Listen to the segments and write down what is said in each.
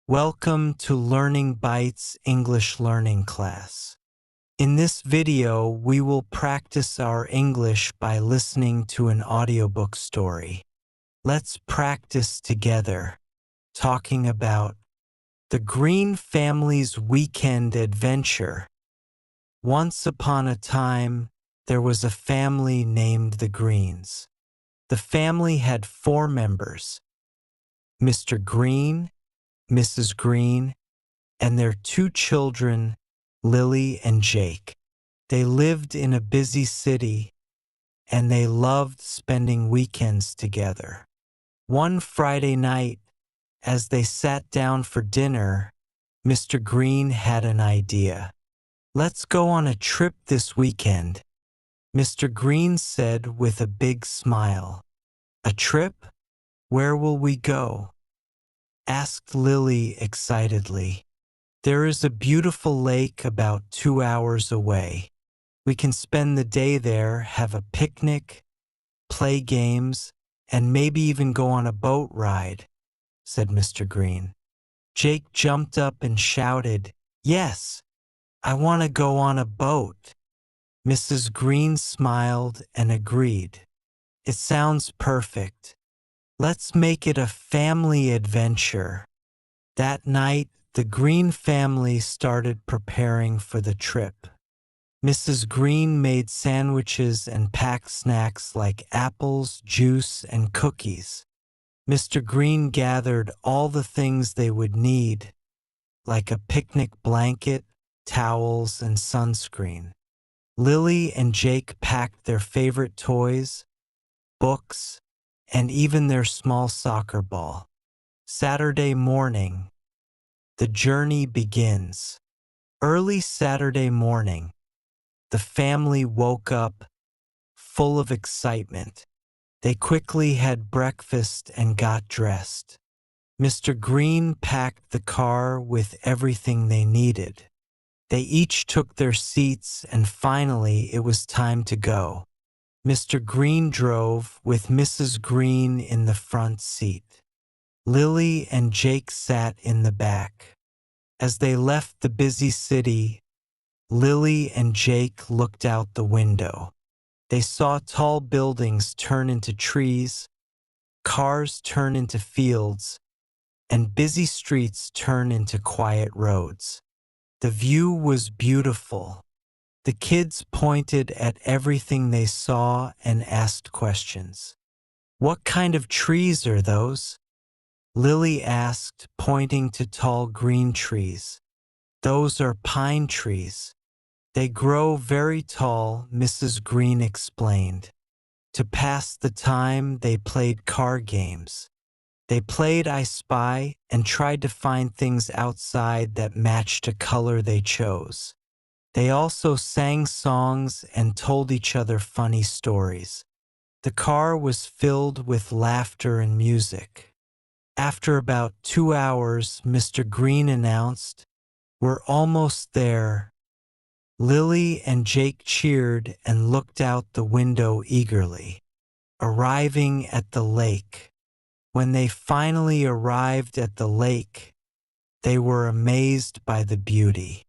Welcome to Learning Bites English Learning class. In this video, we will practice our English by listening to an audiobook story. Let's practice together, talking about the Green Family's Weekend Adventure. Once upon a time, there was a family named the Greens. The family had 4 members: Mr. Green, Mrs. Green, and their 2 children, Lily and Jake. They lived in a busy city, and they loved spending weekends together. One Friday night, as they sat down for dinner, Mr. Green had an idea. "Let's go on a trip this weekend," Mr. Green said with a big smile. "A trip? Where will we go?" asked Lily excitedly. "There is a beautiful lake about 2 hours away. We can spend the day there, have a picnic, play games, and maybe even go on a boat ride," said Mr. Green. Jake jumped up and shouted, "Yes, I want to go on a boat." Mrs. Green smiled and agreed. "It sounds perfect. Let's make it a family adventure." That night, the Green family started preparing for the trip. Mrs. Green made sandwiches and packed snacks like apples, juice, and cookies. Mr. Green gathered all the things they would need, like a picnic blanket, towels, and sunscreen. Lily and Jake packed their favorite toys, books, and even their small soccer ball. Saturday morning, the journey begins. Early Saturday morning, the family woke up full of excitement. They quickly had breakfast and got dressed. Mr. Green packed the car with everything they needed. They each took their seats, and finally it was time to go. Mr. Green drove, with Mrs. Green in the front seat. Lily and Jake sat in the back. As they left the busy city, Lily and Jake looked out the window. They saw tall buildings turn into trees, cars turn into fields, and busy streets turn into quiet roads. The view was beautiful. The kids pointed at everything they saw and asked questions. "What kind of trees are those?" Lily asked, pointing to tall green trees. "Those are pine trees. They grow very tall," Mrs. Green explained. To pass the time, they played card games. They played I Spy and tried to find things outside that matched a color they chose. They also sang songs and told each other funny stories. The car was filled with laughter and music. After about 2 hours, Mr. Green announced, "We're almost there." Lily and Jake cheered and looked out the window eagerly. Arriving at the lake. When they finally arrived at the lake, they were amazed by the beauty.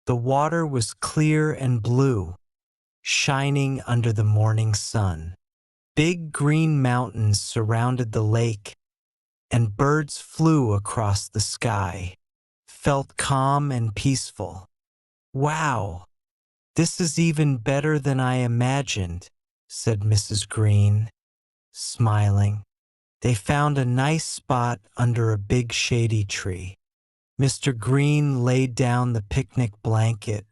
The water was clear and blue, shining under the morning sun. Big green mountains surrounded the lake, and birds flew across the sky. Felt calm and peaceful. "Wow, this is even better than I imagined," said Mrs. Green, smiling. They found a nice spot under a big shady tree. Mr. Green laid down the picnic blanket,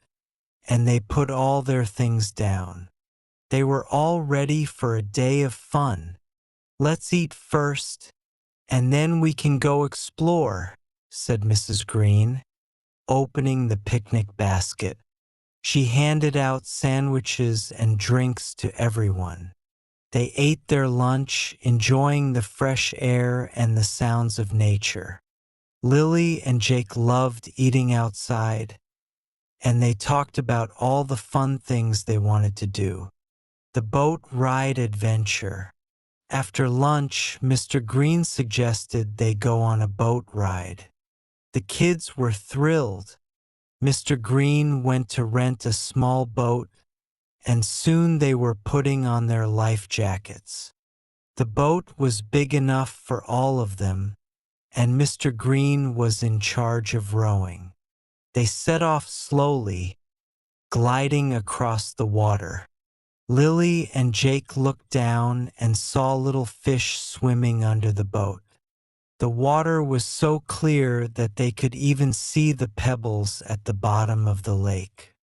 and they put all their things down. They were all ready for a day of fun. "Let's eat first, and then we can go explore," said Mrs. Green, opening the picnic basket. She handed out sandwiches and drinks to everyone. They ate their lunch, enjoying the fresh air and the sounds of nature. Lily and Jake loved eating outside, and they talked about all the fun things they wanted to do. The boat ride adventure. After lunch, Mr. Green suggested they go on a boat ride. The kids were thrilled. Mr. Green went to rent a small boat, and soon they were putting on their life jackets. The boat was big enough for all of them, and Mr. Green was in charge of rowing. They set off slowly, gliding across the water. Lily and Jake looked down and saw little fish swimming under the boat. The water was so clear that they could even see the pebbles at the bottom of the lake.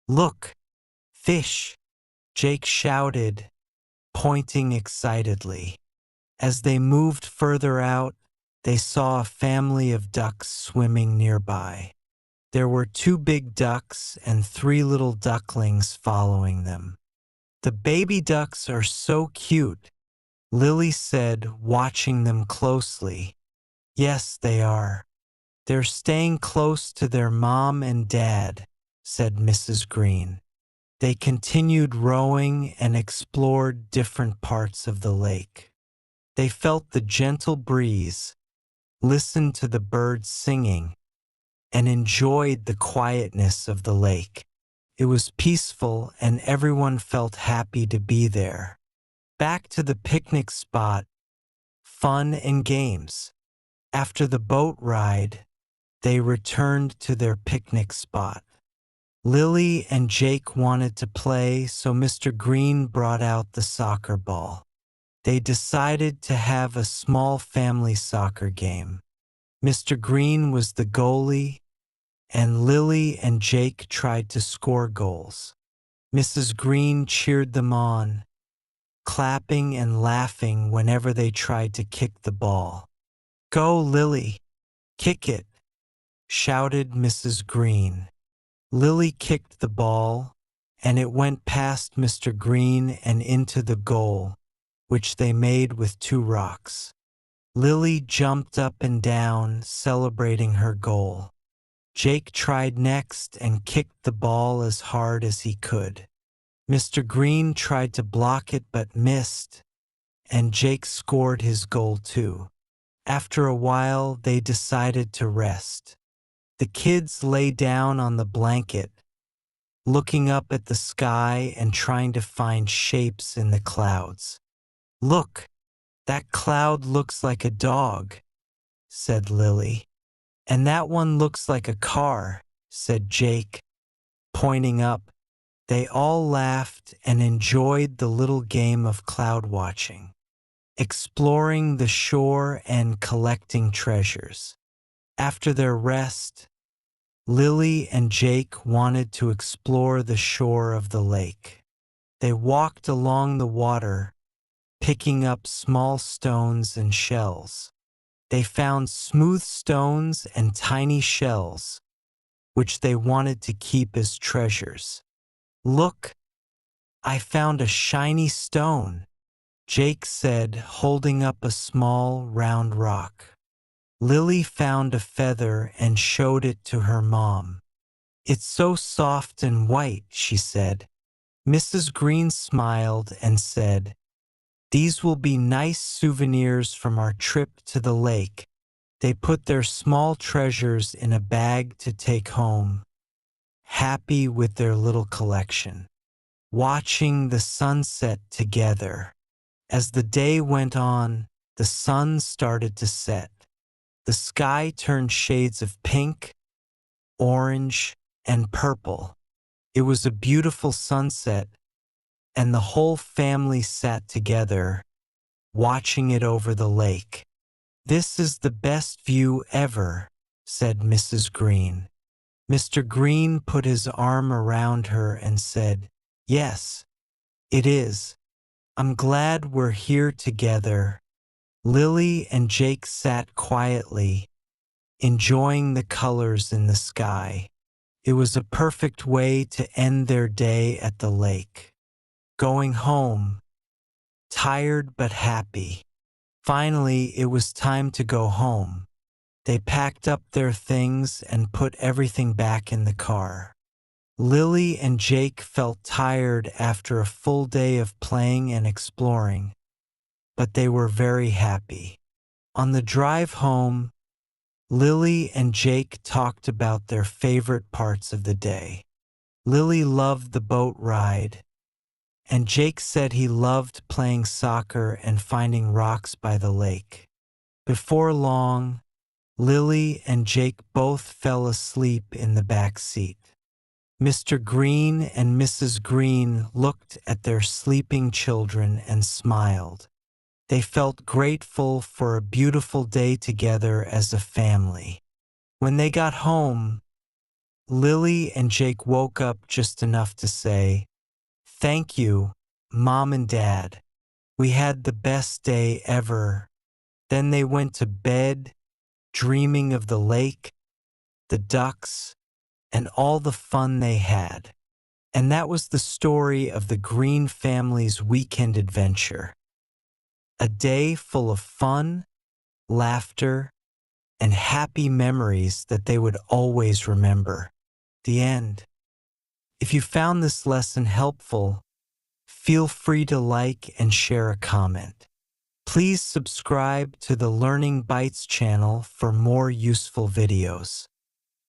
"Look, fish!" Jake shouted, pointing excitedly. As they moved further out, they saw a family of ducks swimming nearby. There were 2 big ducks and 3 little ducklings following them. "The baby ducks are so cute," Lily said, watching them closely. "Yes, they are. They're staying close to their mom and dad," said Mrs. Green. They continued rowing and explored different parts of the lake. They felt the gentle breeze, listened to the birds singing, and enjoyed the quietness of the lake. It was peaceful and everyone felt happy to be there. Back to the picnic spot, fun and games. After the boat ride, they returned to their picnic spot. Lily and Jake wanted to play, so Mr. Green brought out the soccer ball. They decided to have a small family soccer game. Mr. Green was the goalie, and Lily and Jake tried to score goals. Mrs. Green cheered them on, clapping and laughing whenever they tried to kick the ball. "Go, Lily! Kick it!" shouted Mrs. Green. Lily kicked the ball, and it went past Mr. Green and into the goal, which they made with 2 rocks. Lily jumped up and down, celebrating her goal. Jake tried next and kicked the ball as hard as he could. Mr. Green tried to block it but missed, and Jake scored his goal too. After a while, they decided to rest. The kids lay down on the blanket, looking up at the sky and trying to find shapes in the clouds. "Look, that cloud looks like a dog," said Lily. "And that one looks like a car," said Jake, pointing up. They all laughed and enjoyed the little game of cloud watching, exploring the shore and collecting treasures. After their rest, Lily and Jake wanted to explore the shore of the lake. They walked along the water, picking up small stones and shells. They found smooth stones and tiny shells, which they wanted to keep as treasures. "Look, I found a shiny stone," Jake said, holding up a small, round rock. Lily found a feather and showed it to her mom. "It's so soft and white," she said. Mrs. Green smiled and said, "These will be nice souvenirs from our trip to the lake." They put their small treasures in a bag to take home, happy with their little collection. Watching the sunset together. As the day went on, the sun started to set. The sky turned shades of pink, orange, and purple. It was a beautiful sunset, and the whole family sat together, watching it over the lake. "This is the best view ever," said Mrs. Green. Mr. Green put his arm around her and said, "Yes, it is. I'm glad we're here together." Lily and Jake sat quietly, enjoying the colors in the sky. It was a perfect way to end their day at the lake. Going home, tired but happy. Finally, it was time to go home. They packed up their things and put everything back in the car. Lily and Jake felt tired after a full day of playing and exploring, but they were very happy. On the drive home, Lily and Jake talked about their favorite parts of the day. Lily loved the boat ride, and Jake said he loved playing soccer and finding rocks by the lake. Before long, Lily and Jake both fell asleep in the back seat. Mr. Green and Mrs. Green looked at their sleeping children and smiled. They felt grateful for a beautiful day together as a family. When they got home, Lily and Jake woke up just enough to say, "Thank you, Mom and Dad. We had the best day ever." Then they went to bed, dreaming of the lake, the ducks, and all the fun they had. And that was the story of the Green family's weekend adventure. A day full of fun, laughter, and happy memories that they would always remember. The end. If you found this lesson helpful, feel free to like and share a comment. Please subscribe to the Learning Bites channel for more useful videos.